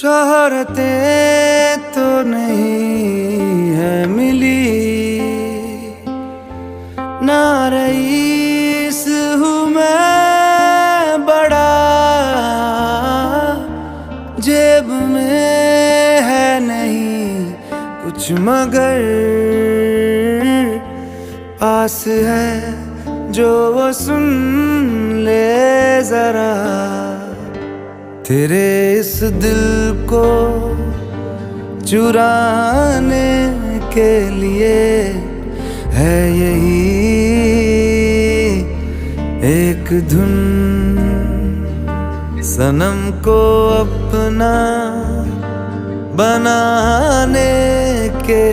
शोहरतें तो नहीं है मिली, ना रईस हूँ मैं बड़ा, जेब में है नहीं कुछ मगर पास है जो वो सुन ले जरा। तेरे इस दिल को चुराने के लिए है यही एक धुन, सनम को अपना बनाने